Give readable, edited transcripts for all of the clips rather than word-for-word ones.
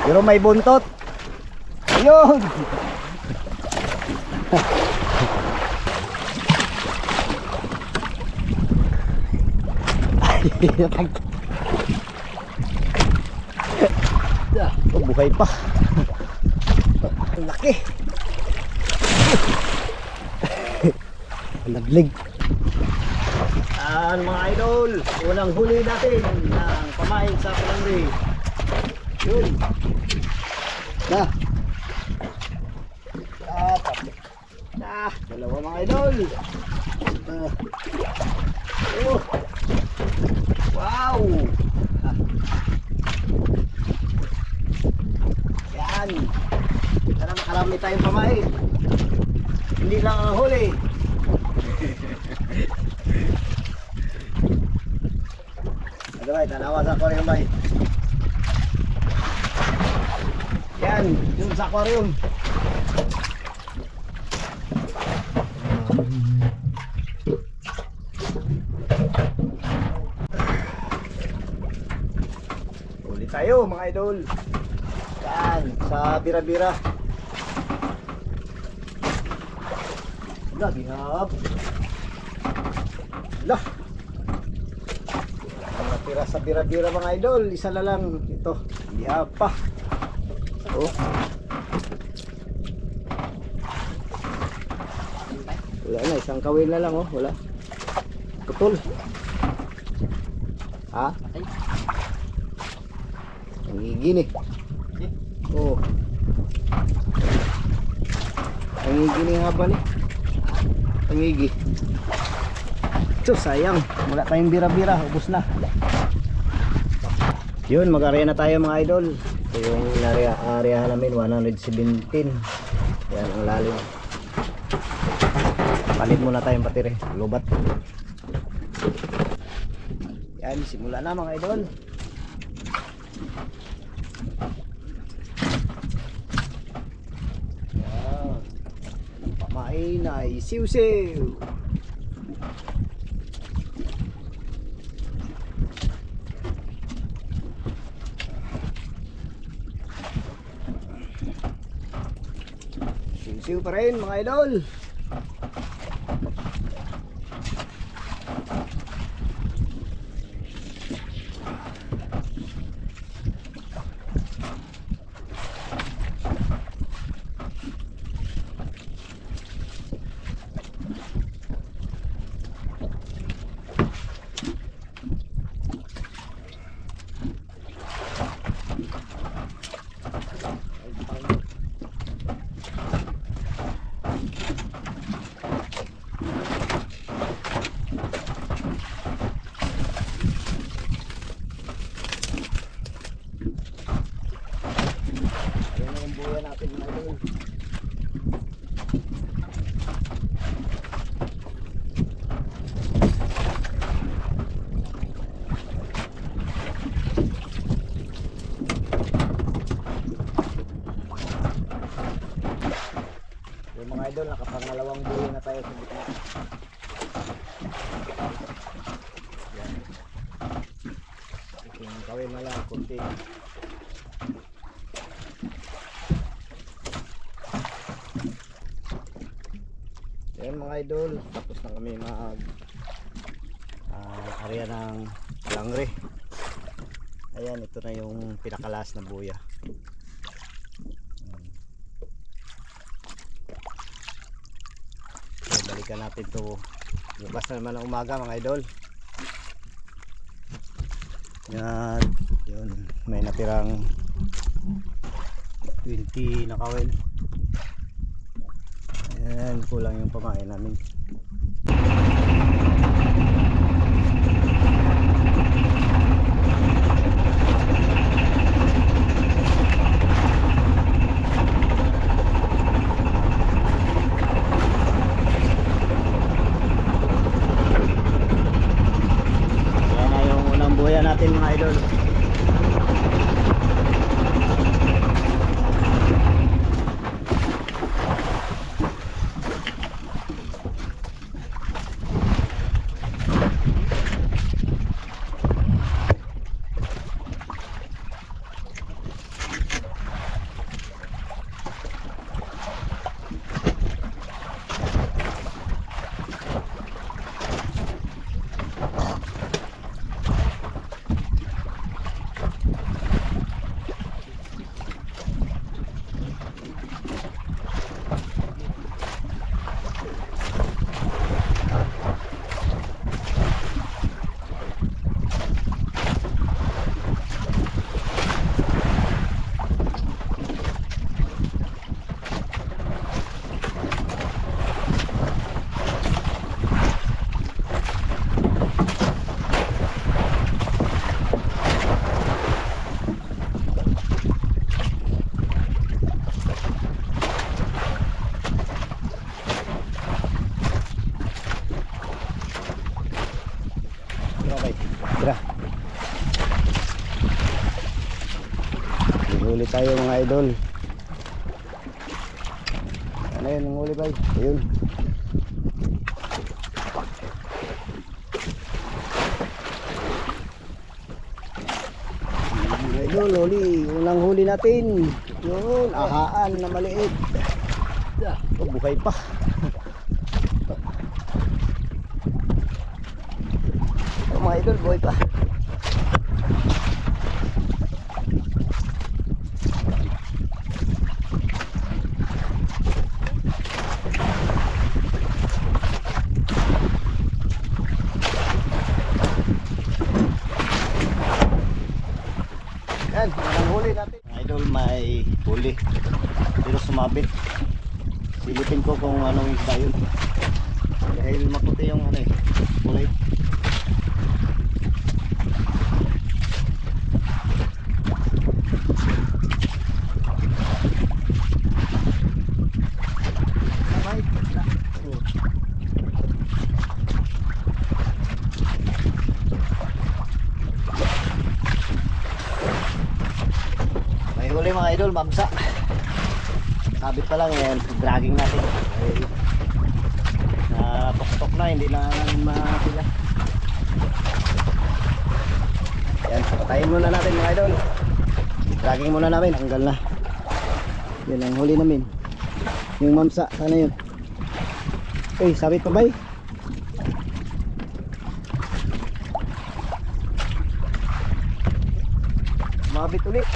Pero may buntot. Ayun. Oh, buhay pa. Ang laki. Naglig. Mga idol, unang huli natin ng pamain sa palangri. Yun. Dalawa mga idol. Oh. Wow. Yan. Sana makarami tayong pamain. Hindi lang ang huli. Bay, tanawa sa aquarium bay. Yan, yung sa aquarium. Ulit tayo mga idol. Yan, sa bira-bira. Lagi hap. Lah. Tira sa bira-bira mga idol, isa na lang ito, hindi pa. Oh. Wala na, isang kawil na lang oh, wala. Putol. Ha? Nangigin eh. Oh. Nangigin yung haba eh. Nangigin. So sayang, wala tayong bira-bira, ubos na. Yun, mag-area na tayo mga idol. Ito yung area namin, 117. Yan ang lalim. Palit muna tayong battery, lubat. Yan, simula na mga idol. Yan. Pamain ay siw-siw. Siw pa rin mga idol. Idol, nakapangalawang buhay na tayo sa gitna. Yan. Yung kawin na lang, kunti. Yan mga idol, tapos na kami mag area ng palangre. Ayan, ito na yung pinakalas na buya. Balikan natin to bukas na naman ng umaga mga idol. Yan, yun, may natirang 20 na kawil. Ayan, kulang yung pamain namin. Natin mga idol. huli tayo mga idol. Ano yun ang huli bay? Ayun. Mga idol, huli. Unang huli natin. Yun, ahaan na maliit. Oh, buhay pa. Oh, mga idol, buhay pa. Yan, ang huli natin. Idol, may huli. Pero sumabit. Silipin ko kung anong isda yun. Dahil maputi yung ano eh, kulay. May huli mga idol, mamsa. Sabit pa lang yan, dragging natin. Ay, natok-tok na, hindi na makapila. Yan, patayin muna natin mga idol. Dragging muna namin, hanggal na. Yan ang huli namin. Yung mamsa, sana yun. Uy, sabit pa ba eh? Mabit ulit.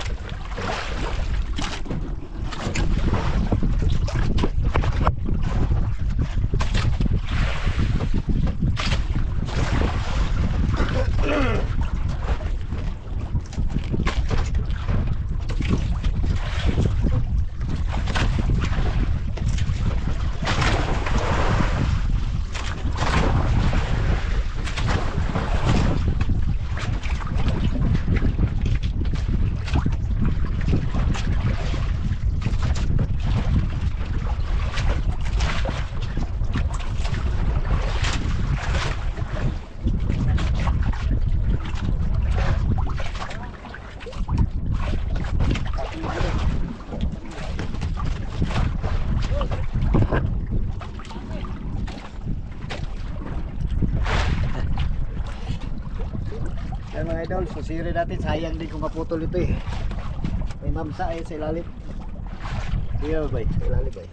Yan mga idol, susiri natin, sayang din kung maputol ito eh. May mamsa eh sa ilalim. Sige ba bay? Sa ilalim bay.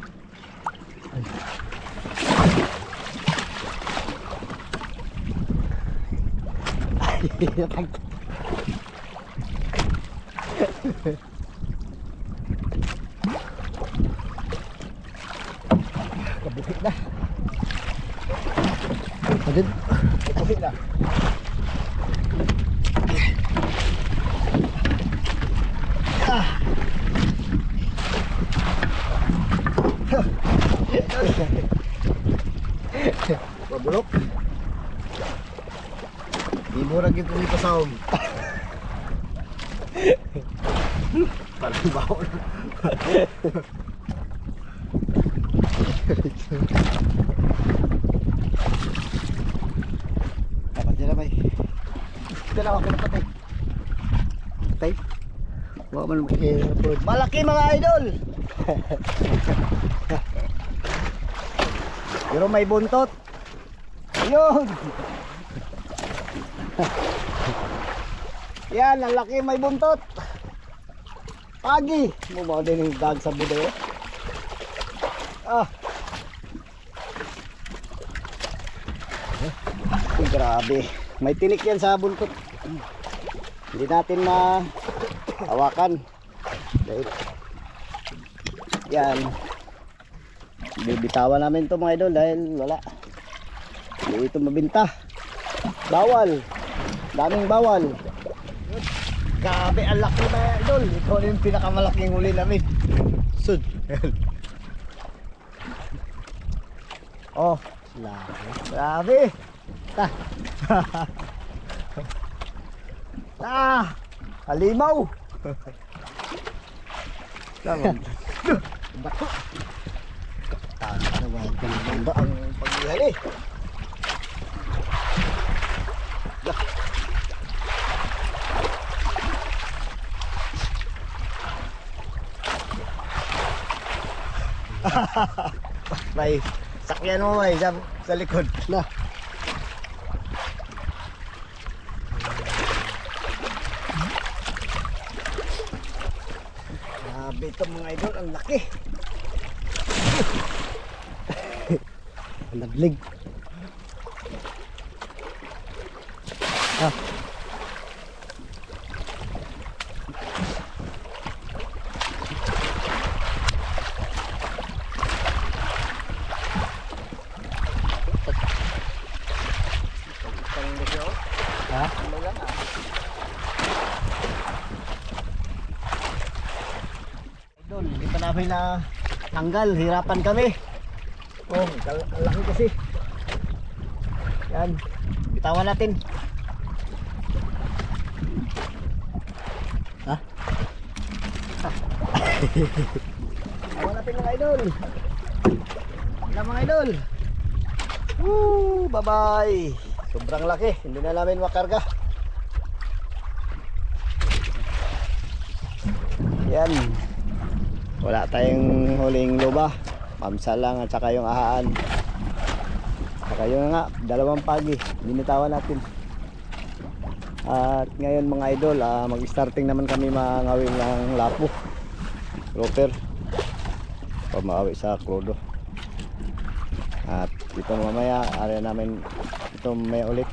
Kabukit na. Adin, kabukit na. Mabulok. Di mo rin yung pumipasaw. Parang baho na. Dapat nila ba eh. Dalawa ka na patay. Patay? Huwag man malaki mga idol. Pero may buntot. Ayun. Yan, ang laki, may buntot. Pagi. Mumao din yung dag sa video. Ah. Grabe. May tinik yan sa buntot. Hindi natin na hawakan. Yan. Bibitawan namin ito mga idol dahil wala. Hindi ito mabinta. Bawal. Daming bawal. Grabe, ang laki mga idol. Ito yung pinakamalaking huli namin. Sud. Oh, grabe. Halimaw. Tama. Bato. Ano ba ang paghihali? May sakyan mo may sa likod na. Grabe ito mga idol, ang laki. Naglig. Ah. Ha? Idol, hindi pa namin na tanggal, hirapan kami. Oh, ang laki kasi. Yan, bitawan natin. Ha? Bitawan natin mga idol. Yan mga idol. Woo, bye-bye. Sobrang laki, hindi na namin makarga. Yan. Wala tayong huling loba. Mamsa lang at saka yung ahaan. Saka yun nga, 2 pagi. Binitawan natin. At ngayon mga idol, mag-starting naman kami mangawin ng lapo. Roper. Pamawi sa krudo. At ito mamaya, area namin ito may ulit.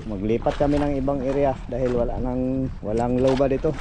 Maglipat kami ng ibang area dahil walang loba dito.